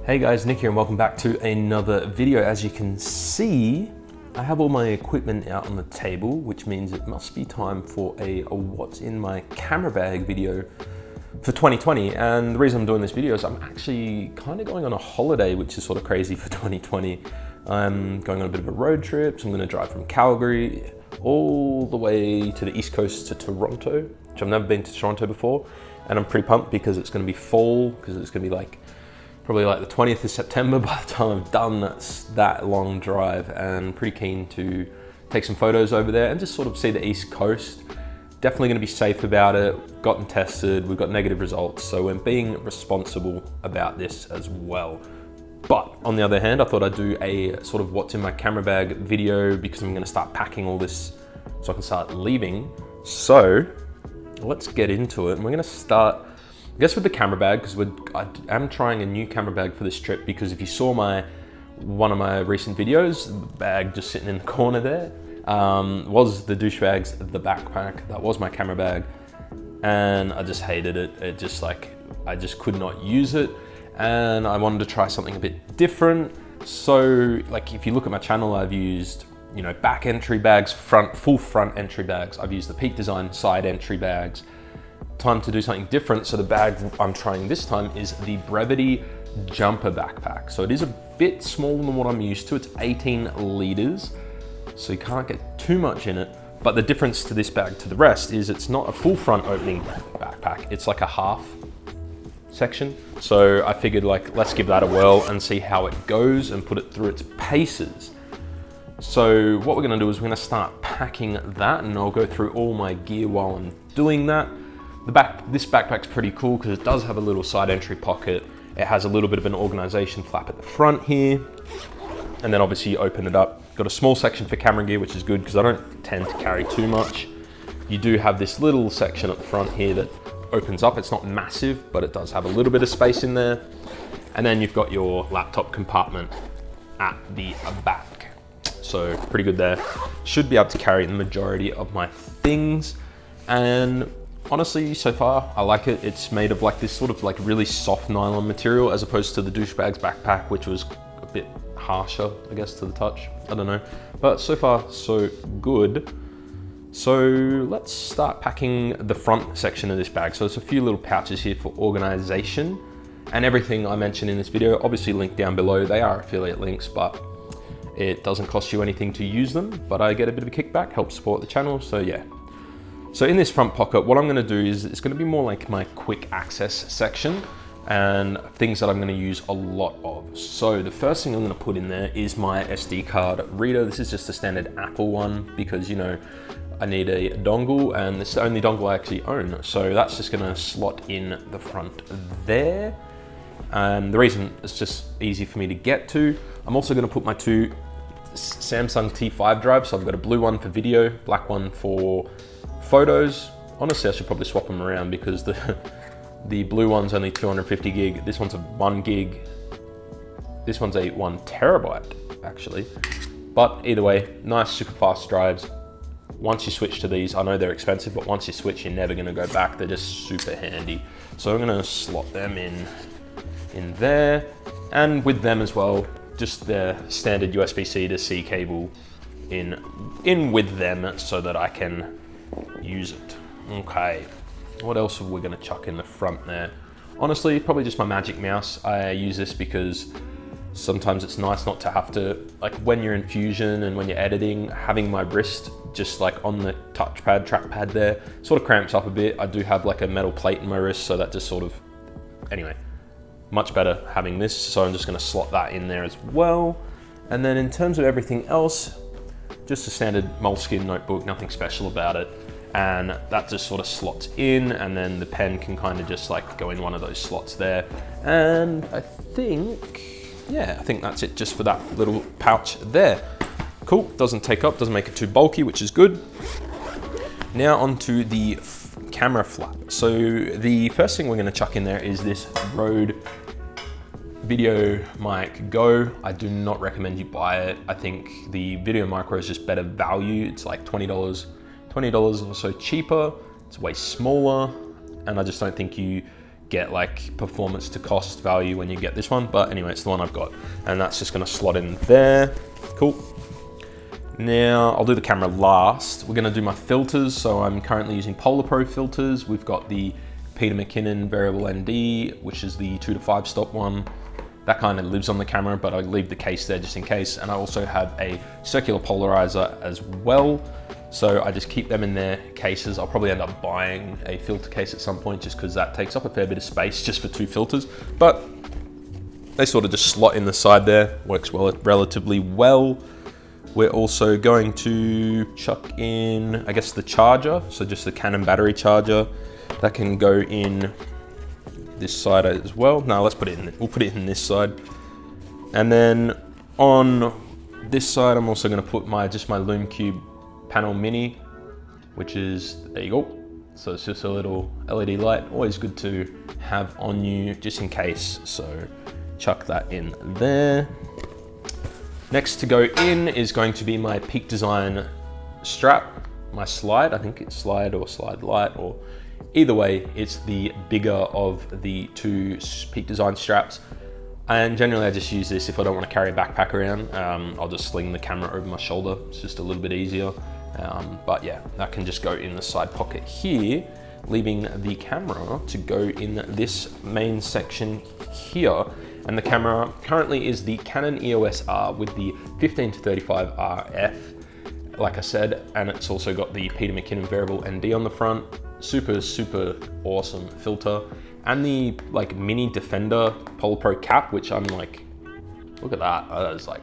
Hey guys, Nick here and welcome back to another video. As you can see, I have all my equipment out on the table, which means it must be time for a what's in my camera bag video for 2020. And the reason I'm doing this video is I'm actually kind of going on a holiday, which is sort of crazy for 2020. I'm going on a bit of a road trip, so I'm going to drive from Calgary all the way to the East Coast to Toronto, which I've never been to Toronto before. And I'm pretty pumped because it's going to be fall, because it's going to be probably like the 20th of September by the time I've done that long drive, and pretty keen to take some photos over there and just sort of see the East Coast. Definitely gonna be safe about it, gotten tested, we've got negative results, so we're being responsible about this as well. But on the other hand, I thought I'd do a sort of what's in my camera bag video because I'm gonna start packing all this so I can start leaving. So let's get into it, and we're gonna start I guess with the camera bag, because I am trying a new camera bag for this trip, because if you saw one of my recent videos, the bag just sitting in the corner there, was the douchebags, the backpack. That was my camera bag, and I just hated it. It just I just could not use it, and I wanted to try something a bit different. So if you look at my channel, I've used, back entry bags, full front entry bags. I've used the Peak Design side entry bags. Time to do something different. So the bag I'm trying this time is the Brevity Jumper Backpack. So it is a bit smaller than what I'm used to. It's 18 liters, so you can't get too much in it. But the difference to this bag to the rest is it's not a full front opening backpack. It's like a half section. So I figured let's give that a whirl and see how it goes and put it through its paces. So what we're gonna do is we're gonna start packing that, and I'll go through all my gear while I'm doing that. This backpack's pretty cool because it does have a little side entry pocket. It has a little bit of an organization flap at the front here. And then obviously you open it up. Got a small section for camera gear, which is good because I don't tend to carry too much. You do have this little section at the front here that opens up. It's not massive, but it does have a little bit of space in there. And then you've got your laptop compartment at the back. So pretty good there. Should be able to carry the majority of my things. And honestly, so far, I like it. It's made of this sort of really soft nylon material, as opposed to the douchebag's backpack, which was a bit harsher, I guess, to the touch. I don't know. But so far, so good. So let's start packing the front section of this bag. So there's a few little pouches here for organization, and everything I mentioned in this video, obviously linked down below. They are affiliate links, but it doesn't cost you anything to use them, but I get a bit of a kickback, help support the channel, so yeah. So in this front pocket, what I'm gonna do is it's gonna be more like my quick access section and things that I'm gonna use a lot of. So the first thing I'm gonna put in there is my SD card reader. This is just a standard Apple one because, I need a dongle, and this is the only dongle I actually own. So that's just gonna slot in the front there. And the reason it's just easy for me to get to, I'm also gonna put my two Samsung T5 drives. So I've got a blue one for video, black one for photos. Honestly, I should probably swap them around because the blue one's only 250 gig. This one's a 1 gig. This one's a 1 terabyte actually. But either way, nice super fast drives. Once you switch to these, I know they're expensive, but once you switch, you're never gonna go back. They're just super handy. So I'm gonna slot them in there. And with them as well, just their standard USB-C to C cable in with them so that I can use it. Okay, what else are we gonna chuck in the front there? Honestly, probably just my Magic Mouse. I use this because sometimes it's nice not to have to, when you're in Fusion and when you're editing, having my wrist just on the touchpad, trackpad there, sort of cramps up a bit. I do have a metal plate in my wrist, so that just anyway, much better having this. So I'm just gonna slot that in there as well. And then in terms of everything else, just a standard Moleskine notebook, nothing special about it. And that just sort of slots in, and then the pen can kind of just go in one of those slots there. And I think that's it just for that little pouch there. Cool, doesn't take up, doesn't make it too bulky, which is good. Now onto the camera flap. So the first thing we're gonna chuck in there is this Rode Video Mic Go. I do not recommend you buy it. I think the Video Micro is just better value. It's like $20 or so cheaper. It's way smaller, and I just don't think you get like performance to cost value when you get this one, but anyway, it's the one I've got, and that's just gonna slot in there. Cool. Now I'll do the camera last. We're gonna do my filters. So I'm currently using Polar Pro filters. We've got the Peter McKinnon variable ND, which is the 2 to 5 stop one. That kind of lives on the camera, but I leave the case there just in case. And I also have a circular polarizer as well. So I just keep them in their cases. I'll probably end up buying a filter case at some point just because that takes up a fair bit of space just for 2 filters. But they sort of just slot in the side there, works well, relatively well. We're also going to chuck in, I guess, the charger. So just the Canon battery charger that can go in this side as well. No, let's put it in, we'll put it in this side. And then on this side, I'm also gonna put just my Lume Cube panel mini, which is, there you go. So it's just a little LED light, always good to have on you just in case. So chuck that in there. Next to go in is going to be my Peak Design strap, my slide. I think it's slide or slide light, or either way, it's the bigger of the 2 Peak Design straps. And generally I just use this if I don't want to carry a backpack around. I'll just sling the camera over my shoulder. It's just a little bit easier. But yeah, that can just go in the side pocket here, leaving the camera to go in this main section here. And the camera currently is the Canon EOS R with the 15-35 RF, like I said, and it's also got the Peter McKinnon variable ND on the front. Super, super awesome filter. And the like mini Defender Polar Pro cap, which I'm like, look at that, that is like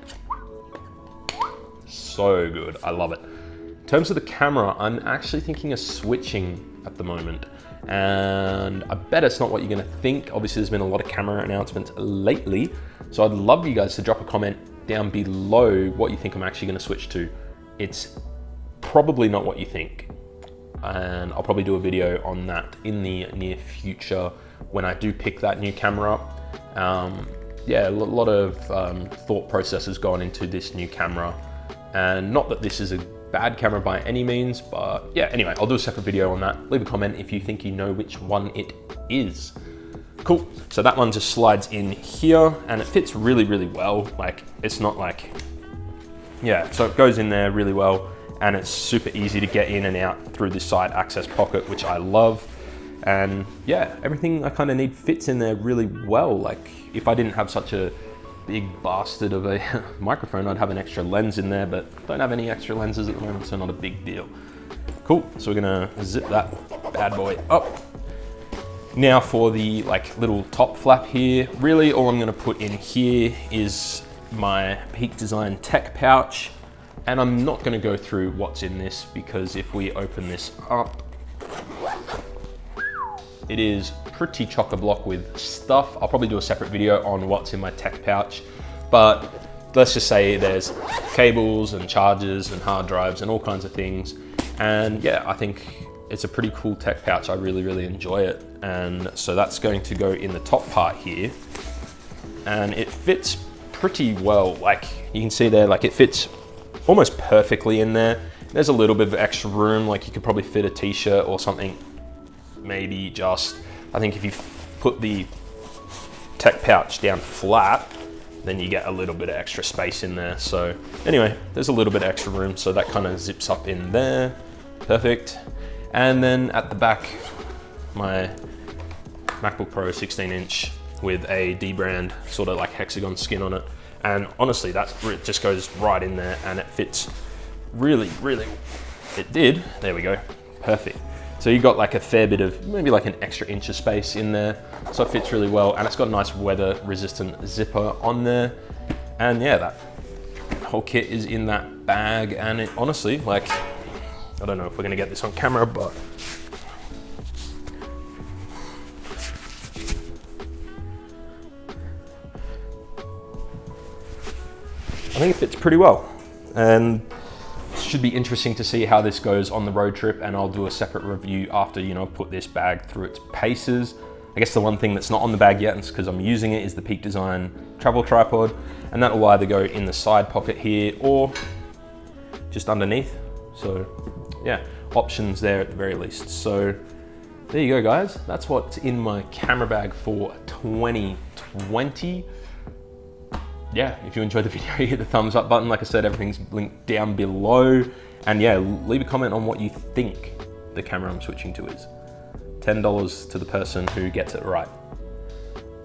so good, I love it. In terms of the camera, I'm actually thinking of switching at the moment. And I bet it's not what you're gonna think. Obviously there's been a lot of camera announcements lately. So I'd love you guys to drop a comment down below what you think I'm actually gonna switch to. It's probably not what you think. And I'll probably do a video on that in the near future when I do pick that new camera up. Yeah, a lot of thought process has gone into this new camera. And not that this is a bad camera by any means, but yeah, anyway, I'll do a separate video on that. Leave a comment if you think you know which one it is. Cool, so that one just slides in here and it fits really, really well. Like, it's not like, yeah, so it goes in there really well and it's super easy to get in and out through this side access pocket, which I love. And yeah, everything I kind of need fits in there really well. Like, if I didn't have such a big bastard of a microphone, I'd have an extra lens in there, but don't have any extra lenses at the moment, so not a big deal. Cool, so we're gonna zip that bad boy up. Now for the like little top flap here, really all I'm gonna put in here is my Peak Design tech pouch. And I'm not gonna go through what's in this because if we open this up, it is pretty chock-a-block with stuff. I'll probably do a separate video on what's in my tech pouch, but let's just say there's cables and chargers and hard drives and all kinds of things. And yeah, I think it's a pretty cool tech pouch. I really, really enjoy it. And so that's going to go in the top part here. And it fits pretty well. Like you can see there, like it fits almost perfectly in there. There's a little bit of extra room, like you could probably fit a t-shirt or something. Maybe just, I think if you put the tech pouch down flat, then you get a little bit of extra space in there. So anyway, there's a little bit of extra room, so that kind of zips up in there. Perfect. And then at the back, my MacBook Pro 16-inch with a D-brand sort of like hexagon skin on it. And honestly, it just goes right in there and it fits really, really, it did. There we go, perfect. So you got like a fair bit of, maybe like an extra inch of space in there. So it fits really well. And it's got a nice weather resistant zipper on there. And yeah, that whole kit is in that bag. And it honestly, like, I don't know if we're gonna get this on camera, but I think it fits pretty well. And should be interesting to see how this goes on the road trip, and I'll do a separate review after, you know, put this bag through its paces. I guess the one thing that's not on the bag yet, and it's because I'm using it, is the Peak Design travel tripod, and that will either go in the side pocket here or just underneath. So yeah, options there at the very least. So there you go, guys. That's what's in my camera bag for 2020. Yeah, if you enjoyed the video, hit the thumbs up button. Like I said, everything's linked down below. And yeah, leave a comment on what you think the camera I'm switching to is. $10 to the person who gets it right.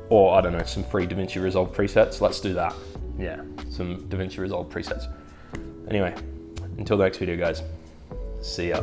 Or I don't know, some free DaVinci Resolve presets. Let's do that. Yeah, some DaVinci Resolve presets. Anyway, until the next video, guys. See ya.